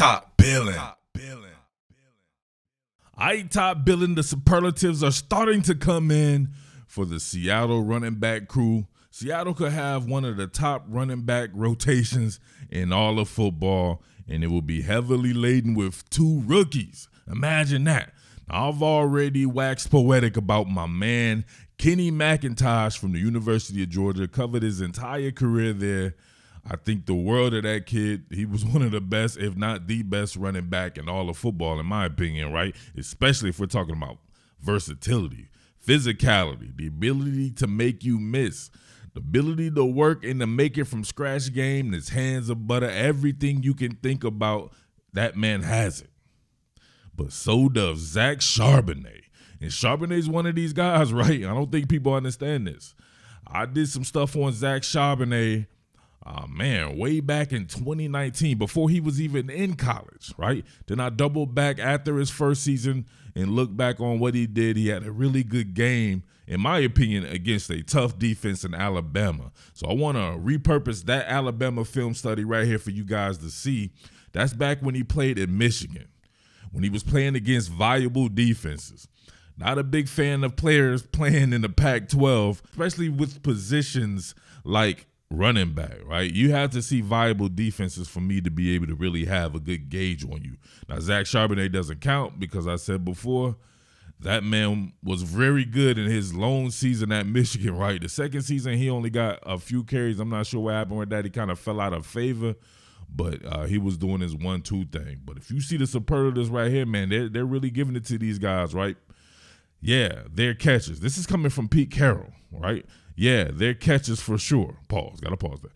Top Billin. Top Billin, the superlatives are starting to come in for the Seattle running back crew. Seattle could have one of the top running back rotations in all of football, and it will be heavily laden with two rookies. Imagine that. Now, I've already waxed poetic about my man, Kenny McIntosh from the University of Georgia, covered his entire career there. I think the world of that kid. He was one of the best, if not the best running back in all of football, in my opinion, right? Especially if we're talking about versatility, physicality, the ability to make you miss, the ability to work and to make it from scratch game, his hands of butter, everything you can think about, that man has it. But so does Zach Charbonnet. And Charbonnet's one of these guys, right? I don't think people understand this. I did some stuff on Zach Charbonnet, way back in 2019, before he was even in college, right? Then I doubled back after his first season and looked back on what he did. He had a really good game, in my opinion, against a tough defense in Alabama. So I want to repurpose that Alabama film study right here for you guys to see. That's back when he played at Michigan, when he was playing against viable defenses. Not a big fan of players playing in the Pac-12, especially with positions like running back, right? You have to see viable defenses for me to be able to really have a good gauge on you. Now, Zach Charbonnet doesn't count because I said before, that man was very good in his lone season at Michigan, right? The second season, he only got a few carries. I'm not sure what happened with that. He kind of fell out of favor, but he was doing his 1-2 thing. But if you see the superlatives right here, man, they're really giving it to these guys, right? Yeah, they're catches. This is coming from Pete Carroll, right? Yeah, they're catches for sure. Pause. Got to pause there.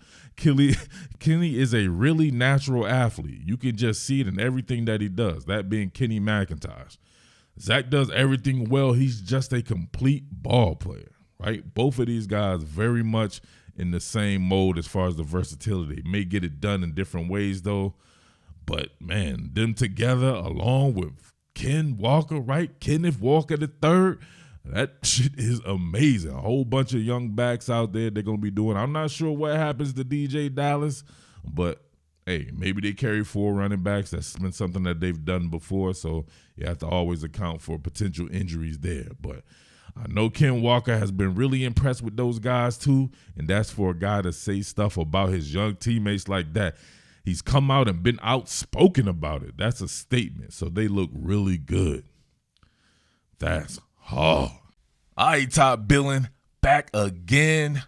Kenny is a really natural athlete. You can just see it in everything that he does, that being Kenny McIntosh. Zach does everything well. He's just a complete ball player, right? Both of these guys very much in the same mode as far as the versatility. They may get it done in different ways, though. But, man, them together along with Ken Walker, right? Kenneth Walker the third. That shit is amazing. A whole bunch of young backs out there they're going to be doing. I'm not sure what happens to DJ Dallas, but, hey, maybe they carry 4 running backs. That's been something that they've done before, so you have to always account for potential injuries there. But I know Ken Walker has been really impressed with those guys too, and that's for a guy to say stuff about his young teammates like that. He's come out and been outspoken about it. That's a statement. So they look really good. That's hard. All right, Top Billin, back again.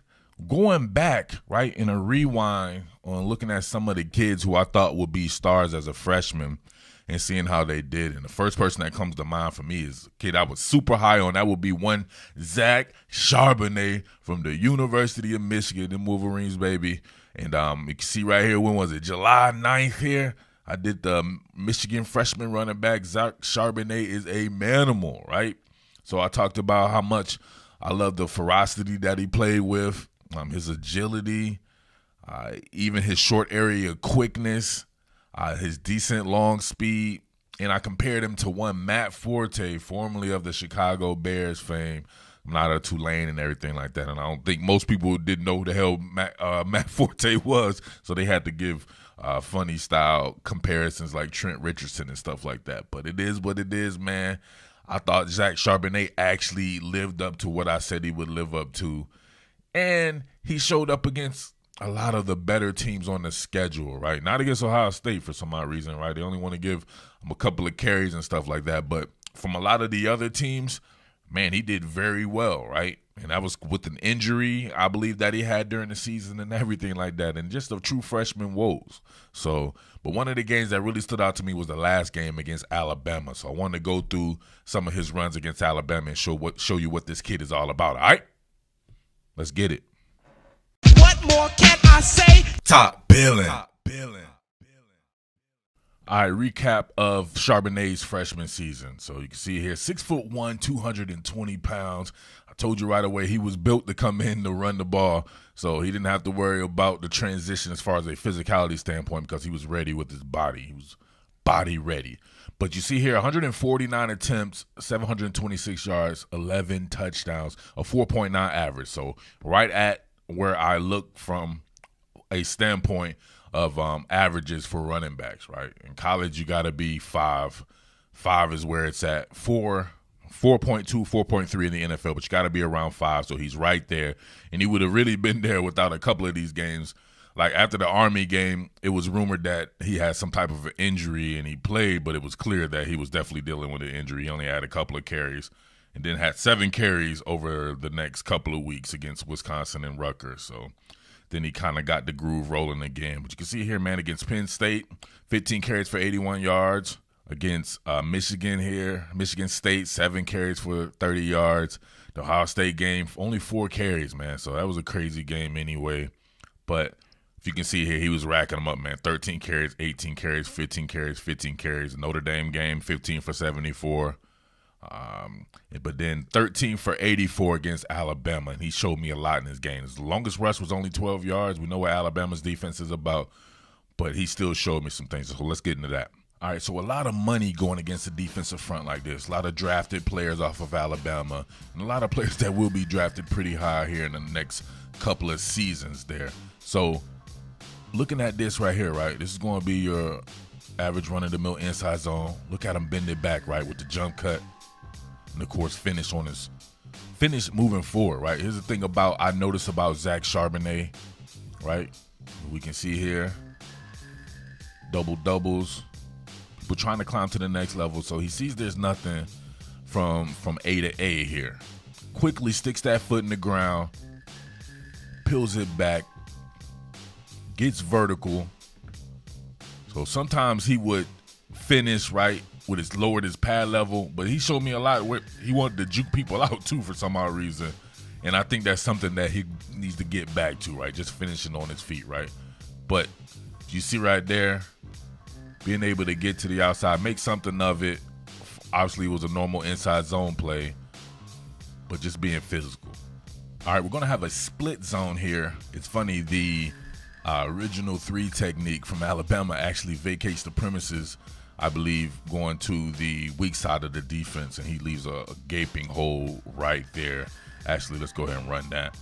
Going back, right, in a rewind on looking at some of the kids who I thought would be stars as a freshman and seeing how they did. And the first person that comes to mind for me is a kid I was super high on. That would be one Zach Charbonnet from the University of Michigan, the Wolverines, baby. And you can see right here, when was it? July 9th here. I did the Michigan freshman running back. Zach Charbonnet is a manimal, right? So I talked about how much I love the ferocity that he played with, his agility, even his short area quickness, his decent long speed. And I compared him to one Matt Forte, formerly of the Chicago Bears fame. I'm not a Tulane and everything like that, and I don't think most people didn't know who the hell Matt Forte was, so they had to give funny style comparisons like Trent Richardson and stuff like that. But it is what it is, man. I thought Zach Charbonnet actually lived up to what I said he would live up to, and he showed up against a lot of the better teams on the schedule, right? Not against Ohio State for some odd reason, right? They only want to give him a couple of carries and stuff like that, but from a lot of the other teams, man, he did very well, right? And that was with an injury, I believe, that he had during the season and everything like that, and just a true freshman woes. So, but one of the games that really stood out to me was the last game against Alabama. So I wanted to go through some of his runs against Alabama and show you what this kid is all about, all right? Let's get it. What more can I say? Top Billin. All right, recap of Charbonnet's freshman season. So you can see here, 6'1", 220 pounds. I told you right away he was built to come in to run the ball, so he didn't have to worry about the transition as far as a physicality standpoint because he was ready with his body. He was body ready. But you see here, 149 attempts, 726 yards, 11 touchdowns, a 4.9 average. So right at where I look from a standpoint of averages for running backs, right? In college, you got to be 5. 5 is where it's at. 4, 4.2, 4.3 in the NFL, but you got to be around 5, so he's right there. And he would have really been there without a couple of these games. Like after the Army game, it was rumored that he had some type of an injury and he played, but it was clear that he was definitely dealing with an injury. He only had a couple of carries and then had 7 carries over the next couple of weeks against Wisconsin and Rutgers. So then he kind of got the groove rolling again. But you can see here, man, against Penn State, 15 carries for 81 yards. Against Michigan here, Michigan State, 7 carries for 30 yards. The Ohio State game, only 4 carries, man. So that was a crazy game anyway. But if you can see here, he was racking them up, man. 13 carries, 18 carries, 15 carries, 15 carries. Notre Dame game, 15 for 74. But then 13 for 84 against Alabama. And he showed me a lot in this game. His longest rush was only 12 yards. We know what Alabama's defense is about. But he still showed me some things. So let's get into that. All right, so a lot of money going against a defensive front like this. A lot of drafted players off of Alabama, and a lot of players that will be drafted pretty high here in the next couple of seasons there. So looking at this right here, right, this is going to be your average run-of-the-mill inside zone. Look at him bend it back, right, with the jump cut. And, of course, finish moving forward, right? Here's the thing I noticed about Zach Charbonnet, right? We can see here, doubles. But trying to climb to the next level, so he sees there's nothing from A to A here. Quickly sticks that foot in the ground, peels it back, gets vertical. So sometimes he would finish right with lowered his pad level, but he showed me a lot where he wanted to juke people out too for some odd reason. And I think that's something that he needs to get back to, right? Just finishing on his feet, right? But you see right there, being able to get to the outside, make something of it. Obviously, it was a normal inside zone play, but just being physical. All right, we're going to have a split zone here. It's funny, the original 3 technique from Alabama actually vacates the premises, I believe, going to the weak side of the defense, and he leaves a gaping hole right there. Actually, let's go ahead and run that.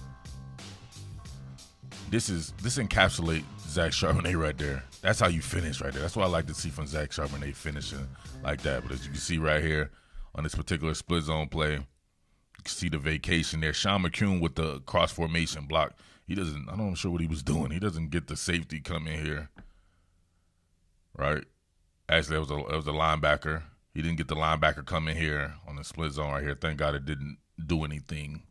This encapsulates Zach Charbonnet right there. That's how you finish right there. That's what I like to see from Zach Charbonnet, finishing like that. But as you can see right here on this particular split zone play, you can see the vacation there. Sean McCune with the cross formation block. I'm not sure what he was doing. He doesn't get the safety come in here, right? Actually, it was a linebacker. He didn't get the linebacker come in here on the split zone right here. Thank God it didn't do anything.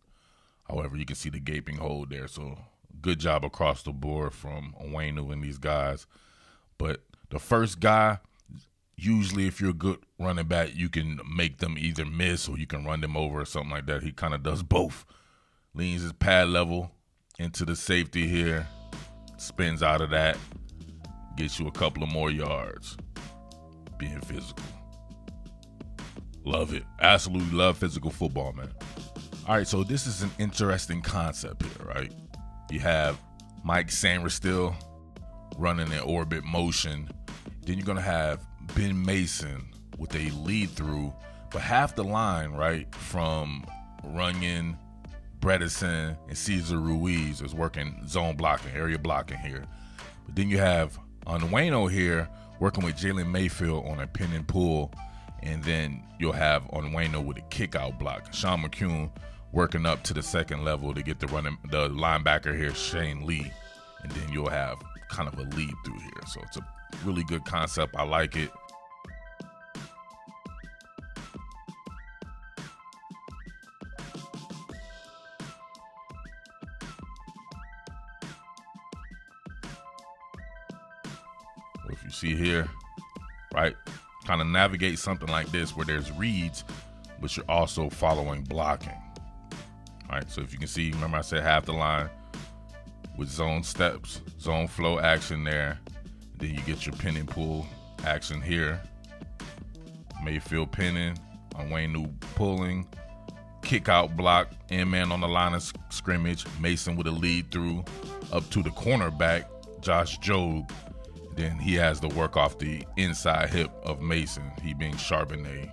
However, you can see the gaping hole there. So good job across the board from Onwenu and these guys. But the first guy, usually if you're a good running back, you can make them either miss or you can run them over or something like that. He kind of does both. Leans his pad level into the safety here, spins out of that, gets you a couple of more yards. Being physical. Love it. Absolutely love physical football, man. All right, so this is an interesting concept here, right? You have Mike Sainristil running in orbit motion. Then you're going to have Ben Mason with a lead through, but half the line, right, from Runyon, Bredesen, and Cesar Ruiz is working zone blocking, area blocking here. But then you have Onwenu here working with Jalen Mayfield on a pin and pull, and then you'll have Onwenu with a kick out block. Sean McCune working up to the second level to get the linebacker here, Shane Lee, and then you'll have kind of a lead through here. So it's a really good concept. I like it. If you see here, right, kind of navigate something like this where there's reads, but you're also following blocking. All right, so if you can see, remember I said half the line with zone steps, zone flow action there. Then you get your pin and pull action here. Mayfield pinning, Onwenu pulling, kick out block, and man on the line of scrimmage. Mason with a lead through up to the cornerback, Josh Jobe. Then he has the work off the inside hip of Mason, he being Charbonnet.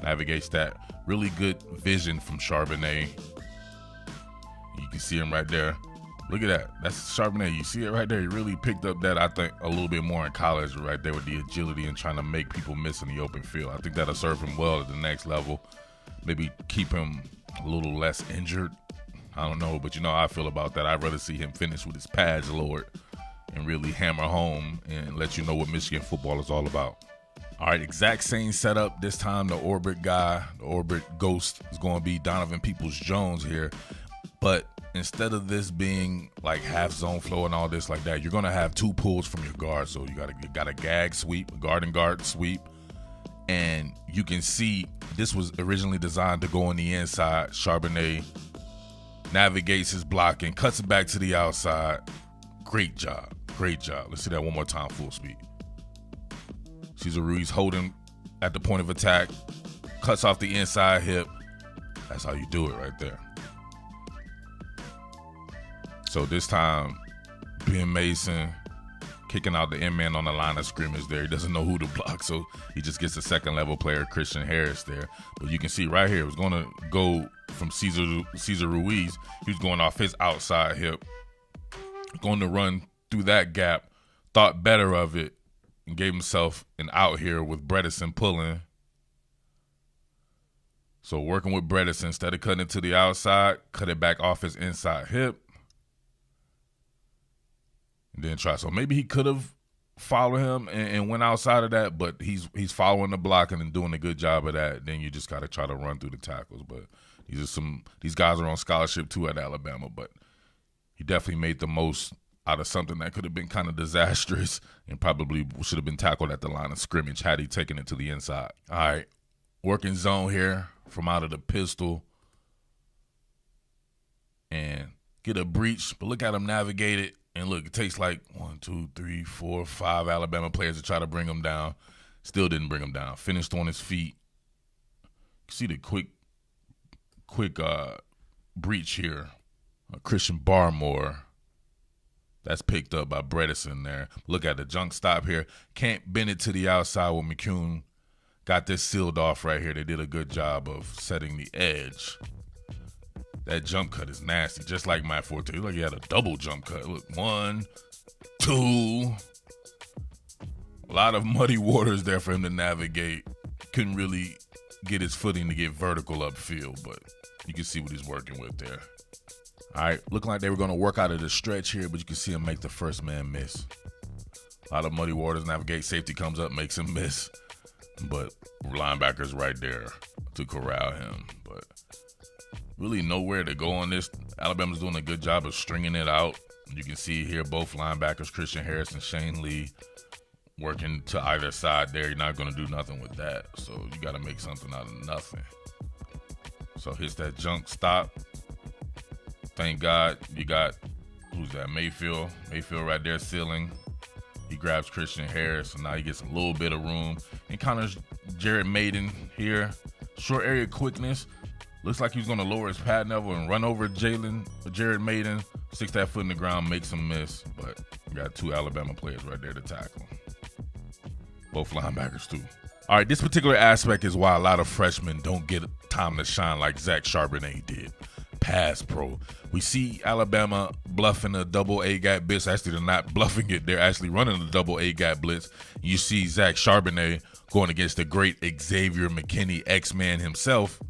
Navigates that. Really good vision from Charbonnet. You can see him right there. Look at that. That's Charbonnet. You see it right there. He really picked up that, I think, a little bit more in college right there with the agility and trying to make people miss in the open field. I think that'll serve him well at the next level. Maybe keep him a little less injured. I don't know, but you know how I feel about that. I'd rather see him finish with his pads lowered and really hammer home and let you know what Michigan football is all about. All right, exact same setup. This time the orbit guy, the orbit ghost, is going to be Donovan Peoples-Jones here. But instead of this being like half zone flow and all this like that, you're going to have two pulls from your guard. So you got a gag sweep, a guard and guard sweep. And you can see this was originally designed to go on the inside. Charbonnet navigates his blocking, cuts it back to the outside. Great job. Great job. Let's see that one more time, full speed. Cesar Ruiz holding at the point of attack, cuts off the inside hip. That's how you do it right there. So this time, Ben Mason kicking out the end man on the line of scrimmage there. He doesn't know who to block, so he just gets the second level player, Christian Harris, there. But you can see right here, it was going to go from Cesar Ruiz. He was going off his outside hip, going to run through that gap, thought better of it, and gave himself an out here with Bredesen pulling. So working with Bredesen, instead of cutting it to the outside, cut it back off his inside hip. And then try. So maybe he could have followed him and went outside of that, but he's following the blocking and doing a good job of that. Then you just got to try to run through the tackles. But these guys are on scholarship too at Alabama, but he definitely made the most out of something that could have been kind of disastrous and probably should have been tackled at the line of scrimmage had he taken it to the inside. All right, working zone here from out of the pistol and get a breach, but look at him navigate it. And look, it takes like 1, 2, 3, 4, 5 Alabama players to try to bring him down. Still didn't bring him down. Finished on his feet. You see the quick breach here. Christian Barmore. That's picked up by Bredesen there. Look at the junk stop here. Can't bend it to the outside with McCune. Got this sealed off right here. They did a good job of setting the edge. That jump cut is nasty, just like Matt Forte. Look like he had a double jump cut. Look, 1, 2. A lot of muddy waters there for him to navigate. Couldn't really get his footing to get vertical upfield, but you can see what he's working with there. All right, looking like they were going to work out of the stretch here, but you can see him make the first man miss. A lot of muddy waters, navigate, safety comes up, makes him miss. But linebacker's right there to corral him. But really nowhere to go on this. Alabama's doing a good job of stringing it out. You can see here both linebackers, Christian Harris and Shane Lee, working to either side there. You're not going to do nothing with that. So you got to make something out of nothing. So hits that junk stop. Thank God you got, who's that, Mayfield. Mayfield right there sealing. He grabs Christian Harris, and now he gets a little bit of room. Encounters Jared Maiden here. Short area quickness. Looks like he's going to lower his pad level and run over Jared Maiden. Sticks that foot in the ground, makes him miss. But we got 2 Alabama players right there to tackle. Both linebackers, too. All right, this particular aspect is why a lot of freshmen don't get time to shine like Zach Charbonnet did. Pass pro. We see Alabama bluffing a double A gap blitz. Actually, they're not bluffing it. They're actually running a double A gap blitz. You see Zach Charbonnet going against the great Xavier McKinney, X-Man himself.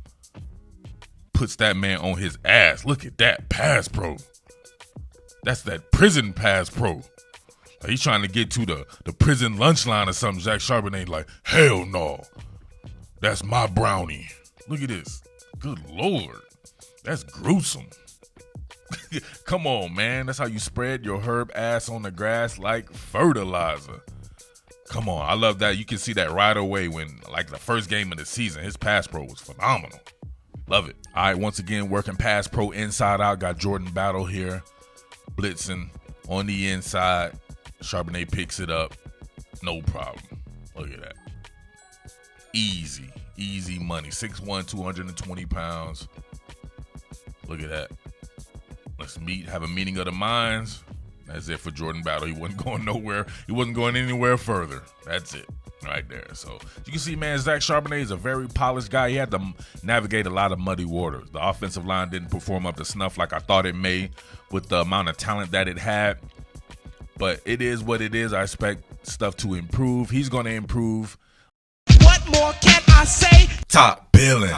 Puts that man on his ass. Look at that pass pro. That's that prison pass pro. Like he's trying to get to the prison lunch line or something. Zach Charbonnet like, hell no. That's my brownie. Look at this. Good Lord. That's gruesome. Come on, man. That's how you spread your herb ass on the grass like fertilizer. Come on. I love that. You can see that right away when, like, the first game of the season, his pass pro was phenomenal. Love it. All right, once again, working pass pro inside out. Got Jordan Battle here. Blitzing on the inside. Charbonnet picks it up. No problem. Look at that. Easy. Easy money. 6'1", 220 pounds. Look at that. Let's have a meeting of the minds. That's it for Jordan Battle. He wasn't going nowhere. He wasn't going anywhere further. That's it. right there. So you can see, man, Zach Charbonnet is a very polished guy. He had to navigate a lot of muddy waters. The offensive line didn't perform up to snuff like I thought it may with the amount of talent that it had. But it is what it is. I expect stuff to improve. He's going to improve. What more can I say? Top Billin.